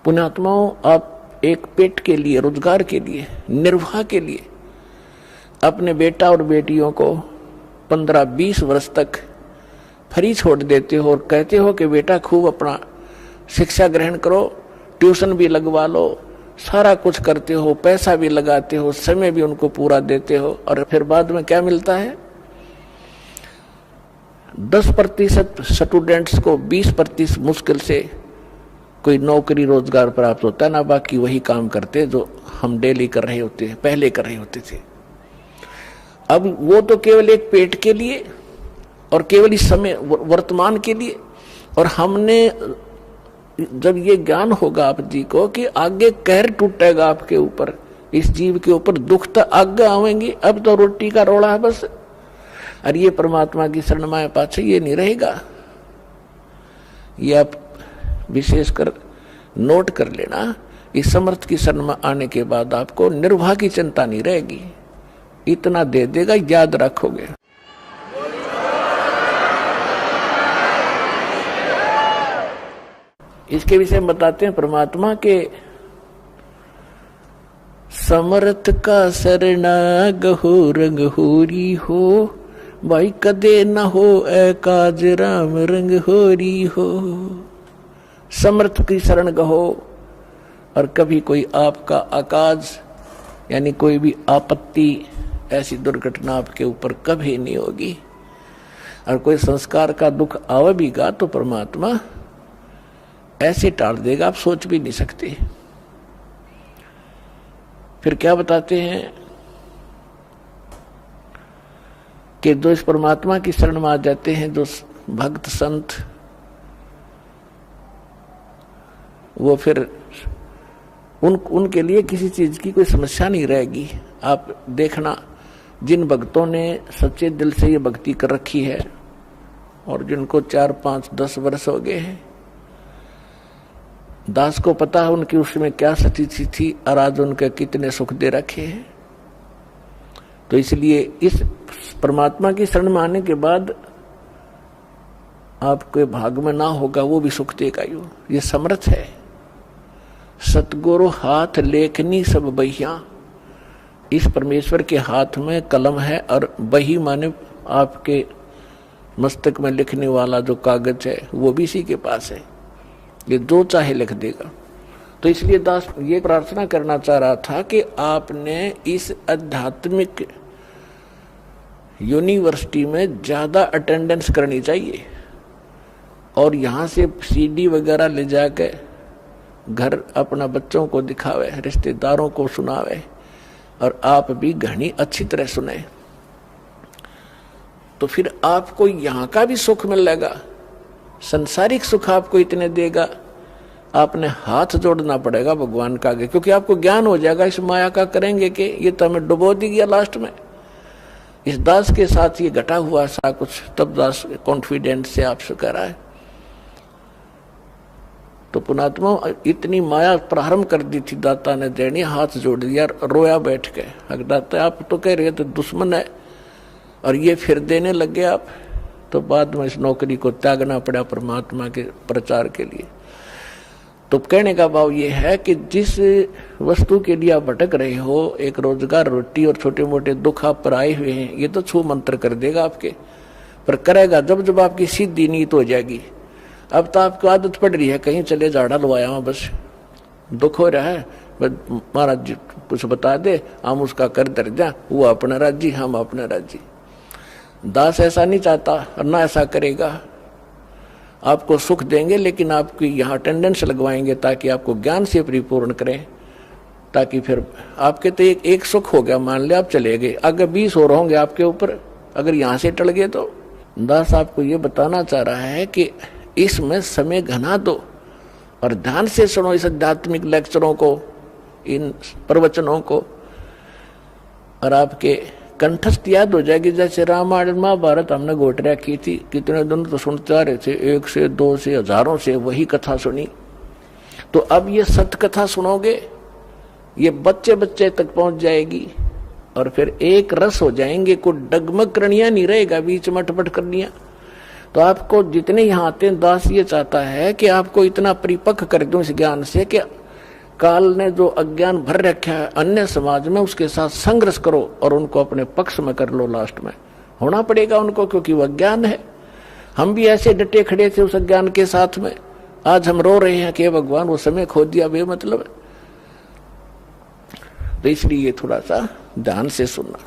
पुण्यात्माओं, आप एक पेट के लिए, रोजगार के लिए, निर्वाह के लिए अपने बेटा और बेटियों को 15-20 वर्ष तक फ्री छोड़ देते हो और कहते हो कि बेटा खूब अपना शिक्षा ग्रहण करो, ट्यूशन भी लगवा लो, सारा कुछ करते हो, पैसा भी लगाते हो, समय भी उनको पूरा देते हो, और फिर बाद में क्या मिलता है? 10% स्टूडेंट्स को 20% मुश्किल से कोई नौकरी रोजगार प्राप्त होता है ना, बाकी वही काम करते जो हम डेली कर रहे होते हैं, पहले कर रहे होते थे। अब वो तो केवल एक पेट के लिए और केवल इस समय वर्तमान के लिए, और हमने जब ये ज्ञान होगा आप जी को कि आगे कहर टूटेगा आपके ऊपर, इस जीव के ऊपर दुख तो आगे आवेंगे, अब तो रोटी का रोड़ा है बस, और ये परमात्मा की शरण में पाछे ये नहीं रहेगा। ये आप विशेषकर नोट कर लेना, इस समर्थ की शरण में आने के बाद आपको निर्वाह की चिंता नहीं रहेगी, इतना दे देगा, याद रखोगे। इसके विषय में बताते हैं परमात्मा के समर्थ का शरणा गहो रंग होरी हो, भाई कदे न हो एकाज राम रंग होरी हो। समर्थ की शरण गहो, और कभी कोई आपका आकाज यानी कोई भी आपत्ति, ऐसी दुर्घटना आपके ऊपर कभी नहीं होगी, और कोई संस्कार का दुख आवे भी गा तो परमात्मा ऐसे टाल देगा, आप सोच भी नहीं सकते। फिर क्या बताते हैं कि जो इस परमात्मा की शरण में आ जाते हैं, जो भक्त संत, वो फिर उनके लिए किसी चीज की कोई समस्या नहीं रहेगी। आप देखना, जिन भक्तों ने सच्चे दिल से ये भक्ति कर रखी है और जिनको 4, 5, 10 वर्ष हो गए हैं, दास को पता है उनकी उसमें क्या स्थिति थी और आज उनके कितने सुख दे रखे हैं। तो इसलिए इस परमात्मा की शरण में आने के बाद आपके भाग में ना होगा वो भी सुख देगा। ये समर्थ है। सतगुरु हाथ लेखनी सब बहिया, इस परमेश्वर के हाथ में कलम है और बही माने आपके मस्तक में लिखने वाला जो कागज है वो भी इसी के पास है, ये जो चाहे लिख देगा। तो इसलिए दास ये प्रार्थना करना चाह रहा था कि आपने इस आध्यात्मिक यूनिवर्सिटी में ज्यादा अटेंडेंस करनी चाहिए और यहाँ से सीडी वगैरह ले जाके घर अपना बच्चों को दिखावे, रिश्तेदारों को सुनावे और आप भी घनी अच्छी तरह सुने, तो फिर आपको यहाँ का भी सुख मिलेगा, संसारिक सुख आपको इतने देगा, आपने हाथ जोड़ना पड़ेगा भगवान का आगे, क्योंकि आपको ज्ञान हो जाएगा इस माया का करेंगे कि ये तो हमें डुबो दी गया लास्ट में। इस दास के साथ ये घटा हुआ सा कुछ, तब दास कॉन्फिडेंस से आपसे कह रहा है। तो पुणात्मा इतनी माया प्रारंभ कर दी थी दाता ने देनी, हाथ जोड़ दिया, रोया बैठ के। अगर दाता आप तो कह रहे तो दुश्मन है और ये फिर देने लग गए आप, तो बाद में इस नौकरी को त्यागना पड़ा परमात्मा के प्रचार के लिए। तो कहने का भाव ये है कि जिस वस्तु के लिए आप भटक रहे हो, एक रोजगार, रोटी और छोटे मोटे दुख आप पर आए हुए हैं, ये तो छू मंत्र कर देगा आपके, पर करेगा जब जब आपकी सीधी नीयत हो जाएगी। अब तो आपको आदत पड़ रही है, कहीं चले झाड़ा लवाया वहां, बस दुख हो रहा है, महाराज जी कुछ बता दे, हम उसका कर दर्जा, वो अपना राजी, हम अपना राजी। दास ऐसा नहीं चाहता और ना ऐसा करेगा। आपको सुख देंगे लेकिन आपकी यहाँ अटेंडेंस लगवाएंगे ताकि आपको ज्ञान से परिपूर्ण करें, ताकि फिर आपके तो एक सुख हो गया, मान लिया आप चले गए, अगर 20 और होंगे आपके ऊपर, अगर यहाँ से टल गए तो। दास आपको ये बताना चाह रहा है कि इसमें समय घना दो और ध्यान से सुनो इस आध्यात्मिक लेक्चरों को, इन प्रवचनों को, और आपके कंठस्थ याद हो जाएगी। जैसे रामायण महाभारत हमने गोटरिया की थी, कितने दिन तो सुनते आ रहे थे, 1 से 2 से हजारों से वही कथा सुनी। तो अब ये सत्य कथा सुनोगे, ये बच्चे बच्चे तक पहुंच जाएगी और फिर एक रस हो जाएंगे, कोई डगमग करणिया नहीं रहेगा, बीच में अटपट करनिया। तो आपको जितने यहाँ आते हैं, दास ये चाहता है कि आपको इतना परिपक्व कर दूं इस ज्ञान से कि काल ने जो अज्ञान भर रखा है अन्य समाज में, उसके साथ संघर्ष करो और उनको अपने पक्ष में कर लो। लास्ट में होना पड़ेगा उनको, क्योंकि वह अज्ञान है। हम भी ऐसे डटे खड़े थे उस अज्ञान के साथ में, आज हम रो रहे हैं कि भगवान वो समय खो दिया, बेमतलब है। तो इसलिए थोड़ा सा ध्यान से सुनना।